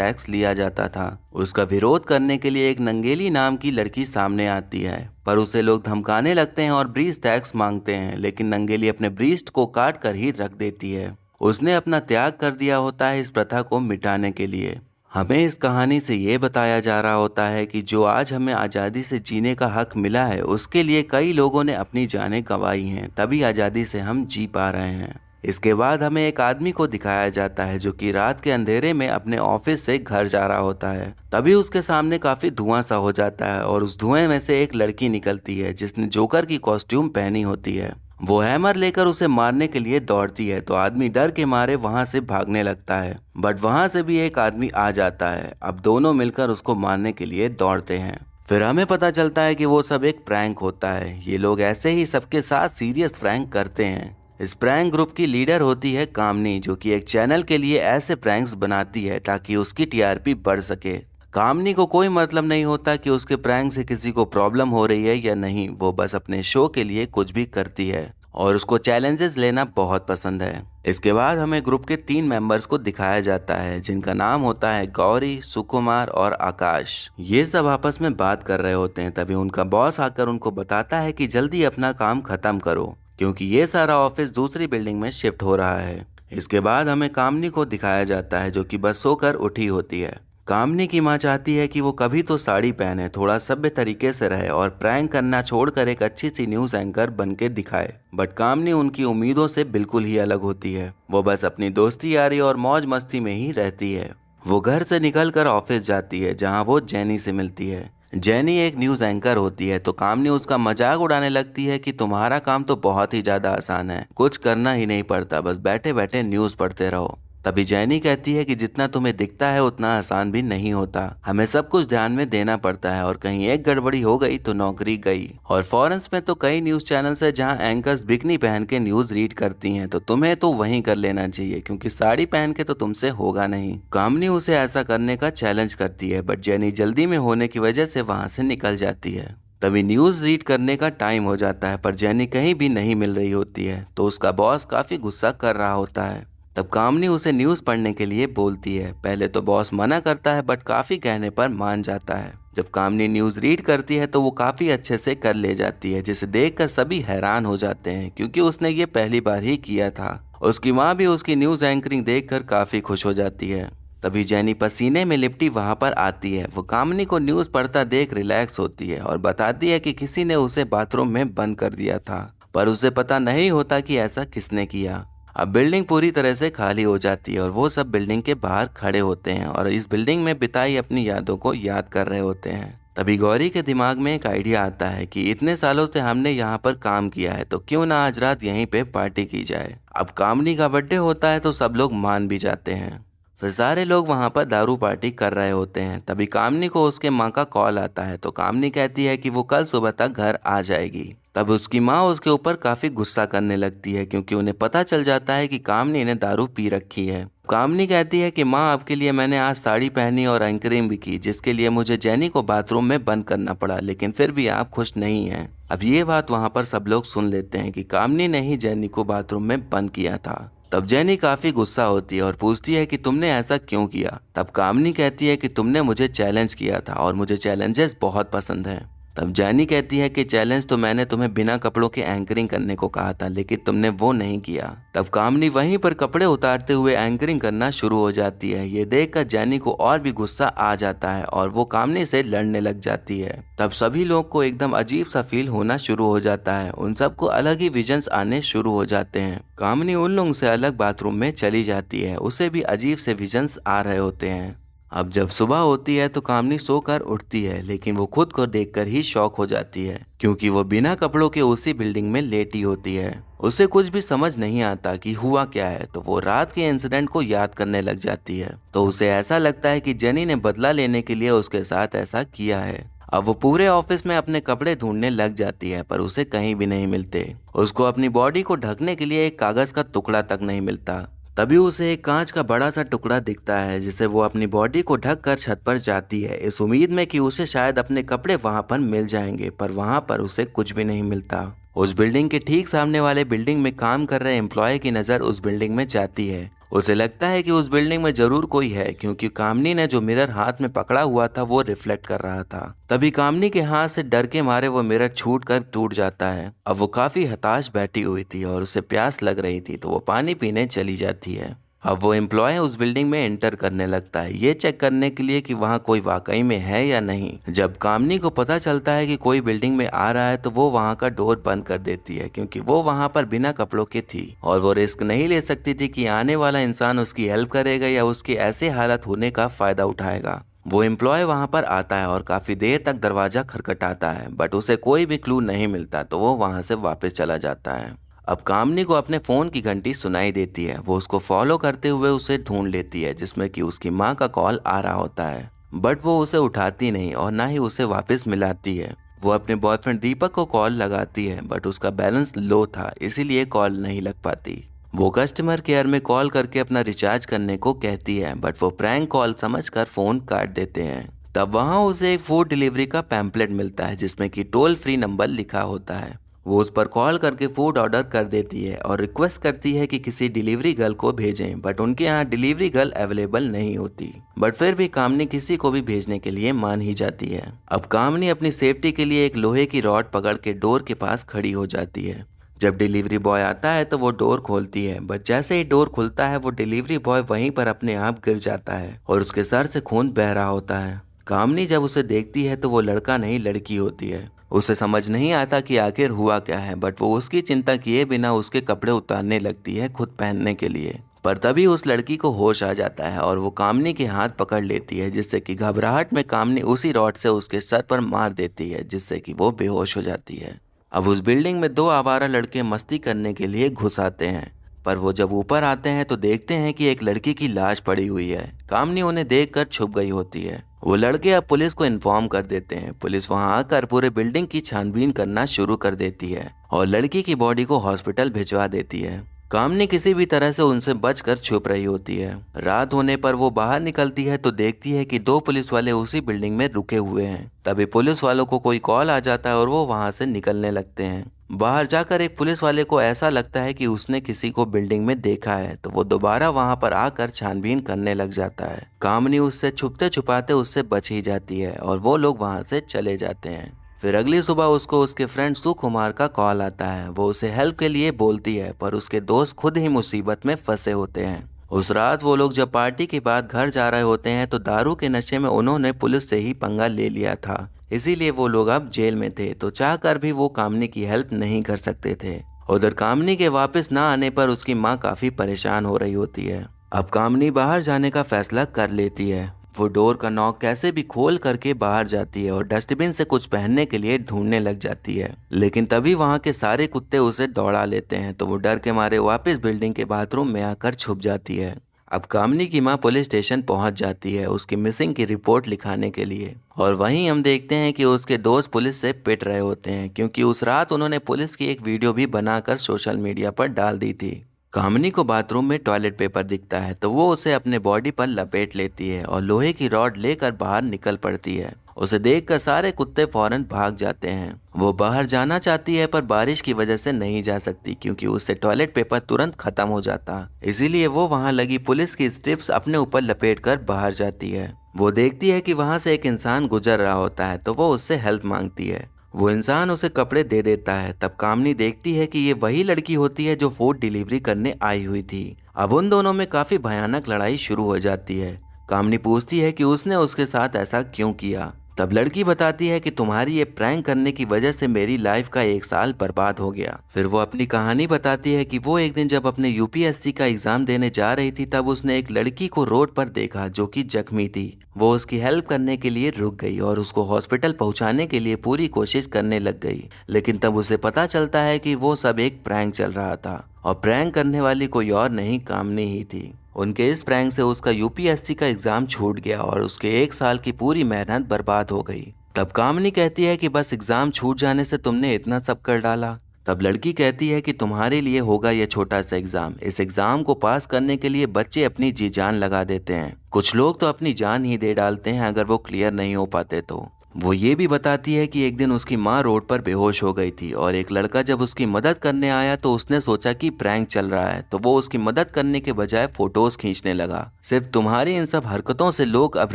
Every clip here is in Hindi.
टैक्स लिया जाता था। उसका विरोध करने के लिए एक नंगेली नाम की लड़की सामने आती है, पर उसे लोग धमकाने लगते हैं और ब्रीज टैक्स मांगते हैं, लेकिन नंगेली अपने ब्रीस्ट को काट कर ही रख देती है। उसने अपना त्याग कर दिया होता है इस प्रथा को मिटाने के लिए। हमें इस कहानी से ये बताया जा रहा होता है कि जो आज हमें आज़ादी से जीने का हक मिला है, उसके लिए कई लोगों ने अपनी जानें गंवाई हैं, तभी आज़ादी से हम जी पा रहे हैं। इसके बाद हमें एक आदमी को दिखाया जाता है जो कि रात के अंधेरे में अपने ऑफिस से घर जा रहा होता है। तभी उसके सामने काफी धुआं सा हो जाता है और उस धुएं में से एक लड़की निकलती है जिसने जोकर की कॉस्ट्यूम पहनी होती है। वो हैमर लेकर उसे मारने के लिए दौड़ती है तो आदमी डर के मारे वहां से भागने लगता है, बट वहां से भी एक आदमी आ जाता है। अब दोनों मिलकर उसको मारने के लिए दौड़ते हैं। फिर हमें पता चलता है कि वो सब एक प्रैंक होता है। ये लोग ऐसे ही सबके साथ सीरियस प्रैंक करते हैं। इस प्रैंक ग्रुप की लीडर होती है कामनी, जो कि एक चैनल के लिए ऐसे प्रैंक्स बनाती है ताकि उसकी टीआरपी बढ़ सके। कामनी को कोई मतलब नहीं होता कि उसके प्रैंक से किसी को प्रॉब्लम हो रही है या नहीं, वो बस अपने शो के लिए कुछ भी करती है और उसको चैलेंजेस लेना बहुत पसंद है। इसके बाद हमें ग्रुप के 3 मेंबर्स को दिखाया जाता है जिनका नाम होता है गौरी, सुकुमार और आकाश। ये सब आपस में बात कर रहे होते हैं, तभी उनका बॉस आकर उनको बताता है कि जल्दी अपना काम खत्म करो क्योंकि ये सारा ऑफिस दूसरी बिल्डिंग में शिफ्ट हो रहा है। इसके बाद हमें कामनी को दिखाया जाता है जो कि बस सोकर उठी होती है। कामनी की माँ चाहती है कि वो कभी तो साड़ी पहने, थोड़ा सभ्य तरीके से रहे और प्रैंक करना छोड़कर एक अच्छी सी न्यूज़ एंकर बन के दिखाए, बट कामनी उनकी उम्मीदों से बिल्कुल ही अलग होती है। वो बस अपनी दोस्ती यारी और मौज मस्ती में ही रहती है। वो घर से निकलकर ऑफिस जाती है जहाँ वो जेनी से मिलती है। जेनी एक न्यूज़ एंकर होती है तो कामनी उसका मजाक उड़ाने लगती है कि तुम्हारा काम तो बहुत ही ज़्यादा आसान है, कुछ करना ही नहीं पड़ता, बस बैठे बैठे न्यूज़ पढ़ते रहो। तभी जेनी कहती है कि जितना तुम्हें दिखता है उतना आसान भी नहीं होता, हमें सब कुछ ध्यान में देना पड़ता है और कहीं एक गड़बड़ी हो गई तो नौकरी गई। और फॉरेंस में तो कई न्यूज़ चैनल्स है जहां एंकर्स बिकनी पहन के न्यूज़ रीड करती हैं, तो तुम्हें तो वहीं कर लेना चाहिए क्योंकि साड़ी पहन के तो तुमसे होगा नहीं। कामनी उसे ऐसा करने का चैलेंज करती है, बट जेनी जल्दी में होने की वजह से वहां से निकल जाती है। तभी न्यूज़ रीड करने का टाइम हो जाता है पर जेनी कहीं भी नहीं मिल रही होती है, तो उसका बॉस काफ़ी गुस्सा कर रहा होता है। तब कामनी उसे न्यूज़ पढ़ने के लिए बोलती है। पहले तो बॉस मना करता है बट काफ़ी कहने पर मान जाता है। जब कामनी न्यूज़ रीड करती है तो वो काफ़ी अच्छे से कर ले जाती है, जिसे देखकर सभी हैरान हो जाते हैं क्योंकि उसने ये पहली बार ही किया था। उसकी माँ भी उसकी न्यूज़ एंकरिंग देखकर काफ़ी खुश हो जाती है। तभी जेनी पसीने में लिपटी वहाँ पर आती है। वो कामनी को न्यूज़ पढ़ता देख रिलैक्स होती है और बताती है कि किसी ने उसे बाथरूम में बंद कर दिया था, पर उसे पता नहीं होता कि ऐसा किसने किया। अब बिल्डिंग पूरी तरह से खाली हो जाती है और वो सब बिल्डिंग के बाहर खड़े होते हैं और इस बिल्डिंग में बिताई अपनी यादों को याद कर रहे होते हैं। तभी गौरी के दिमाग में एक आइडिया आता है कि इतने सालों से हमने यहाँ पर काम किया है तो क्यों ना आज रात यहीं पे पार्टी की जाए। अब कामनी का बर्थडे होता है तो सब लोग मान भी जाते हैं। फिर सारे लोग वहाँ पर दारू पार्टी कर रहे होते हैं। तभी कामनी को उसके माँ का कॉल आता है तो कामनी कहती है कि वो कल सुबह तक घर आ जाएगी। तब उसकी माँ उसके ऊपर काफ़ी गुस्सा करने लगती है क्योंकि उन्हें पता चल जाता है कि कामनी ने दारू पी रखी है। कामनी कहती है कि माँ, आपके लिए मैंने आज साड़ी पहनी और एंकरिंग भी की, जिसके लिए मुझे जेनी को बाथरूम में बंद करना पड़ा, लेकिन फिर भी आप खुश नहीं हैं। अब ये बात वहाँ पर सब लोग सुन लेते हैं कि कामनी ने ही जेनी को बाथरूम में बंद किया था। तब जेनी काफ़ी गुस्सा होती है और पूछती है कि तुमने ऐसा क्यों किया। तब कामनी कहती है कि तुमने मुझे चैलेंज किया था और मुझे चैलेंजेस बहुत पसंद हैं। तब जेनी कहती है कि चैलेंज तो मैंने तुम्हें बिना कपड़ों के एंकरिंग करने को कहा था, लेकिन तुमने वो नहीं किया। तब कामनी वहीं पर कपड़े उतारते हुए एंकरिंग करना शुरू हो जाती है। ये देखकर जेनी को और भी गुस्सा आ जाता है और वो कामनी से लड़ने लग जाती है। तब सभी लोग को एकदम अजीब सा फील होना शुरू हो जाता है। उन सबको अलग ही विजन्स आने शुरू हो जाते हैं। कामनी उन लोगों से अलग बाथरूम में चली जाती है, उसे भी अजीब से विजन्स आ रहे होते हैं। अब जब सुबह होती है तो कामनी सोकर उठती है, लेकिन वो खुद को देखकर ही शॉक हो जाती है क्योंकि वो बिना कपड़ों के उसी बिल्डिंग में लेटी होती है। उसे कुछ भी समझ नहीं आता कि हुआ क्या है, तो वो रात के इंसिडेंट को याद करने लग जाती है। तो उसे ऐसा लगता है कि जेनी ने बदला लेने के लिए उसके साथ ऐसा किया है। अब वो पूरे ऑफिस में अपने कपड़े ढूंढने लग जाती है पर उसे कहीं भी नहीं मिलते। उसको अपनी बॉडी को ढकने के लिए एक कागज का टुकड़ा तक नहीं मिलता। तभी उसे एक कांच का बड़ा सा टुकड़ा दिखता है जिसे वो अपनी बॉडी को ढक कर छत पर जाती है, इस उम्मीद में कि उसे शायद अपने कपड़े वहां पर मिल जाएंगे, पर वहां पर उसे कुछ भी नहीं मिलता। उस बिल्डिंग के ठीक सामने वाले बिल्डिंग में काम कर रहे एम्प्लॉय की नज़र उस बिल्डिंग में जाती है उसे लगता है कि उस बिल्डिंग में जरूर कोई है, क्योंकि कामनी ने जो मिरर हाथ में पकड़ा हुआ था वो रिफ्लेक्ट कर रहा था। तभी कामनी के हाथ से डर के मारे वो मिरर छूट कर टूट जाता है। अब वो काफी हताश बैठी हुई थी और उसे प्यास लग रही थी, तो वो पानी पीने चली जाती है। अब वो एम्प्लॉय उस बिल्डिंग में एंटर करने लगता है, ये चेक करने के लिए कि वहाँ कोई वाकई में है या नहीं। जब कामनी को पता चलता है कि कोई बिल्डिंग में आ रहा है तो वो वहाँ का डोर बंद कर देती है, क्योंकि वो वहाँ पर बिना कपड़ों के थी और वो रिस्क नहीं ले सकती थी कि आने वाला इंसान उसकी हेल्प करेगा या उसकी ऐसे हालत होने का फायदा उठाएगा। वो एम्प्लॉय वहाँ पर आता है और काफी देर तक दरवाजा खटखटाता है, बट उसे कोई भी क्लू नहीं मिलता, तो वो वहाँ से वापस चला जाता है। अब कामनी को अपने फोन की घंटी सुनाई देती है। वो उसको फॉलो करते हुए उसे ढूंढ लेती है, जिसमें कि उसकी माँ का कॉल आ रहा होता है, बट वो उसे उठाती नहीं और ना ही उसे वापस मिलाती है। वो अपने बॉयफ्रेंड दीपक को कॉल लगाती है, बट उसका बैलेंस लो था, इसीलिए कॉल नहीं लग पाती। वो कस्टमर केयर में कॉल करके अपना रिचार्ज करने को कहती है, बट वो प्रैंक कॉल समझकर फोन काट देते हैं। तब वहाँ उसे एक फूड डिलीवरी का पैम्पलेट मिलता है, जिसमें कि टोल फ्री नंबर लिखा होता है। वो उस पर कॉल करके फूड ऑर्डर कर देती है और रिक्वेस्ट करती है कि किसी डिलीवरी गर्ल को भेजें, बट उनके यहाँ डिलीवरी गर्ल अवेलेबल नहीं होती। बट फिर भी कामनी किसी को भी भेजने के लिए मान ही जाती है। अब कामनी अपनी सेफ्टी के लिए एक लोहे की रॉड पकड़ के डोर के पास खड़ी हो जाती है। जब डिलीवरी बॉय आता है तो वो डोर खोलती है, बट जैसे ही डोर खुलता है वो डिलीवरी बॉय वहीं पर अपने आप गिर जाता है और उसके सर से खून बह रहा होता है। कामनी जब उसे देखती है तो वो लड़का नहीं लड़की होती है। उसे समझ नहीं आता कि आखिर हुआ क्या है, बट वो उसकी चिंता किए बिना उसके कपड़े उतारने लगती है खुद पहनने के लिए। पर तभी उस लड़की को होश आ जाता है और वो कामनी के हाथ पकड़ लेती है, जिससे कि घबराहट में कामनी उसी रॉड से उसके सर पर मार देती है, जिससे कि वो बेहोश हो जाती है। अब उस बिल्डिंग में दो आवारा लड़के मस्ती करने के लिए घुस आते हैं, पर वो जब ऊपर आते हैं तो देखते हैं कि एक लड़की की लाश पड़ी हुई है। कामनी उन्हें देखकर छुप गई होती है। वो लड़के अब पुलिस को इन्फॉर्म कर देते हैं। पुलिस वहां आकर पूरे बिल्डिंग की छानबीन करना शुरू कर देती है और लड़की की बॉडी को हॉस्पिटल भिजवा देती है। कामनी किसी भी तरह से उनसे बचकर छुप रही होती है। रात होने पर वो बाहर निकलती है तो देखती है कि दो पुलिस वाले उसी बिल्डिंग में रुके हुए हैं। तभी पुलिस वालों को कोई कॉल आ जाता है और वो वहां से निकलने लगते हैं। बाहर जाकर एक पुलिस वाले को ऐसा लगता है कि उसने किसी को बिल्डिंग में देखा है, तो वो दोबारा वहां पर आकर छानबीन करने लग जाता है। कामनी उससे छुपते छुपाते उससे बच ही जाती है और वो लोग वहां से चले जाते हैं। फिर अगली सुबह उसको उसके फ्रेंड सुकुमार का कॉल आता है। वो उसे हेल्प के लिए बोलती है, पर उसके दोस्त खुद ही मुसीबत में फंसे होते हैं। उस रात वो लोग जब पार्टी के बाद घर जा रहे होते हैं तो दारू के नशे में उन्होंने पुलिस से ही पंगा ले लिया था, इसीलिए वो लोग अब जेल में थे, तो चाहकर भी वो कामनी की हेल्प नहीं कर सकते थे। उधर कामनी के वापस ना आने पर उसकी माँ काफी परेशान हो रही होती है। अब कामनी बाहर जाने का फैसला कर लेती है। वो डोर का नॉक कैसे भी खोल करके बाहर जाती है और डस्टबिन से कुछ पहनने के लिए ढूंढने लग जाती है, लेकिन तभी वहाँ के सारे कुत्ते उसे दौड़ा लेते हैं, तो वो डर के मारे वापस बिल्डिंग के बाथरूम में आकर छुप जाती है। अब कामनी की माँ पुलिस स्टेशन पहुंच जाती है उसकी मिसिंग की रिपोर्ट लिखाने के लिए, और वहीं हम देखते हैं कि उसके दोस्त पुलिस से पिट रहे होते हैं, क्योंकि उस रात उन्होंने पुलिस की एक वीडियो भी बनाकर सोशल मीडिया पर डाल दी थी। कामनी को बाथरूम में टॉयलेट पेपर दिखता है, तो वो उसे अपने बॉडी पर लपेट लेती है और लोहे की रॉड लेकर बाहर निकल पड़ती है। उसे देखकर सारे कुत्ते फौरन भाग जाते हैं। वो बाहर जाना चाहती है पर बारिश की वजह से नहीं जा सकती, क्योंकि उससे टॉयलेट पेपर तुरंत खत्म हो जाता। इसीलिए वो वहां लगी पुलिस की स्ट्रिप्स अपने ऊपर लपेटकर बाहर जाती है। वो देखती है कि वहां से एक इंसान गुजर रहा होता है, तो वो उससे हेल्प मांगती है। वो इंसान उसे कपड़े दे देता है। तब कामनी देखती है कि ये वही लड़की होती है जो फूड डिलीवरी करने आई हुई थी। अब उन दोनों में काफी भयानक लड़ाई शुरू हो जाती है। कामनी पूछती है कि उसने उसके साथ ऐसा क्यों किया। तब लड़की बताती है कि तुम्हारी ये प्रैंक करने की वजह से मेरी लाइफ का 1 साल बर्बाद हो गया। फिर वो अपनी कहानी बताती है कि वो एक दिन जब अपने यूपीएससी का एग्जाम देने जा रही थी, तब उसने एक लड़की को रोड पर देखा जो कि जख्मी थी। वो उसकी हेल्प करने के लिए रुक गई और उसको हॉस्पिटल पहुंचाने के लिए पूरी कोशिश करने लग गई, लेकिन तब उसे पता चलता है कि वो सब एक प्रैंक चल रहा था और प्रैंक करने वाली कोई और नहीं, कामनी ही थी। उनके इस प्रैंक से उसका यूपीएससी का एग्जाम छूट गया और उसके 1 साल की पूरी मेहनत बर्बाद हो गई। तब कामनी कहती है कि बस एग्जाम छूट जाने से तुमने इतना सब कर डाला। तब लड़की कहती है कि तुम्हारे लिए होगा ये छोटा सा एग्जाम। इस एग्जाम को पास करने के लिए बच्चे अपनी जी जान लगा देते हैं। कुछ लोग तो अपनी जान ही दे डालते हैं अगर वो क्लियर नहीं हो पाते तो। वो ये भी बताती है कि एक दिन उसकी माँ रोड पर बेहोश हो गई थी और एक लड़का जब उसकी मदद करने आया तो उसने सोचा कि प्रैंक चल रहा है, तो वो उसकी मदद करने के बजाय फोटोज खींचने लगा। सिर्फ तुम्हारी इन सब हरकतों से लोग अब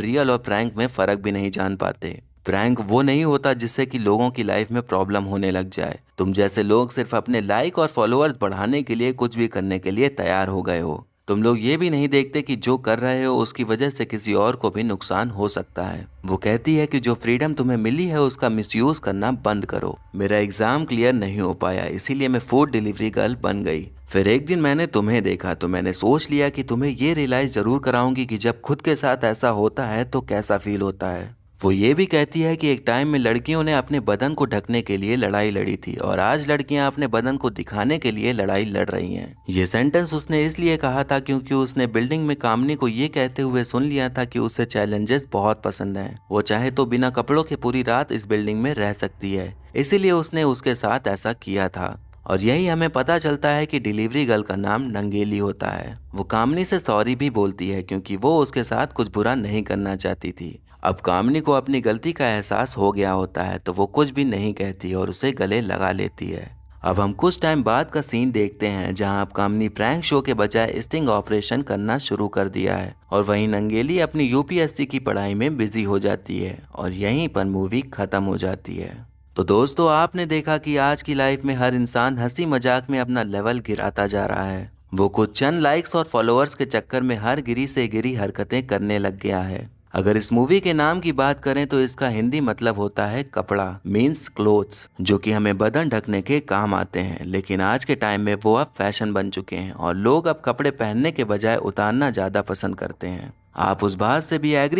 रियल और प्रैंक में फर्क भी नहीं जान पाते। प्रैंक वो नहीं होता जिससे कि लोगों की लाइफ में प्रॉब्लम होने लग जाए। तुम जैसे लोग सिर्फ अपने लाइक और फॉलोअर्स बढ़ाने के लिए कुछ भी करने के लिए तैयार हो गए हो। तुम लोग ये भी नहीं देखते कि जो कर रहे हो उसकी वजह से किसी और को भी नुकसान हो सकता है। वो कहती है कि जो फ्रीडम तुम्हें मिली है उसका मिसयूज करना बंद करो। मेरा एग्जाम क्लियर नहीं हो पाया, इसीलिए मैं फूड डिलीवरी गर्ल बन गई। फिर एक दिन मैंने तुम्हें देखा तो मैंने सोच लिया कि तुम्हें ये रियलाइज जरूर कराऊंगी कि जब खुद के साथ ऐसा होता है तो कैसा फील होता है। वो ये भी कहती है कि एक टाइम में लड़कियों ने अपने बदन को ढकने के लिए लड़ाई लड़ी थी और आज लड़कियां अपने बदन को दिखाने के लिए लड़ाई लड़ रही हैं। ये सेंटेंस उसने इसलिए कहा था क्योंकि उसने बिल्डिंग में कामनी को ये कहते हुए सुन लिया था कि उसे चैलेंजेस बहुत पसंद हैं। वो चाहे तो बिना कपड़ों के पूरी रात इस बिल्डिंग में रह सकती है, इसीलिए उसने उसके साथ ऐसा किया था। और यही हमें पता चलता है कि डिलीवरी गर्ल का नाम नंगेली होता है। वो कामनी से सॉरी भी बोलती है क्योंकि वो उसके साथ कुछ बुरा नहीं करना चाहती थी। अब कामनी को अपनी गलती का एहसास हो गया होता है तो वो कुछ भी नहीं कहती और उसे गले लगा लेती है। अब हम कुछ टाइम बाद का सीन देखते हैं जहां अब कामनी प्रैंक शो के बजाय स्टिंग ऑपरेशन करना शुरू कर दिया है और वहीं नंगेली अपनी यूपीएससी की पढ़ाई में बिजी हो जाती है और यहीं पर मूवी खत्म हो जाती है। तो दोस्तों, आपने देखा कि आज की लाइफ में हर इंसान हंसी मजाक में अपना लेवल गिराता जा रहा है। वो कुछ चंद लाइक्स और फॉलोअर्स के चक्कर में हर गिरी से गिरी हरकतें करने लग गया है। अगर इस मूवी के नाम की बात करें तो इसका हिंदी मतलब होता है कपड़ा, मीन्स क्लोथ्स, जो कि हमें बदन ढकने के काम आते हैं। लेकिन आज के टाइम में वो अब फैशन बन चुके हैं और लोग अब कपड़े पहनने के बजाय उतारना ज्यादा पसंद करते हैं। आप उस बात से भी एग्री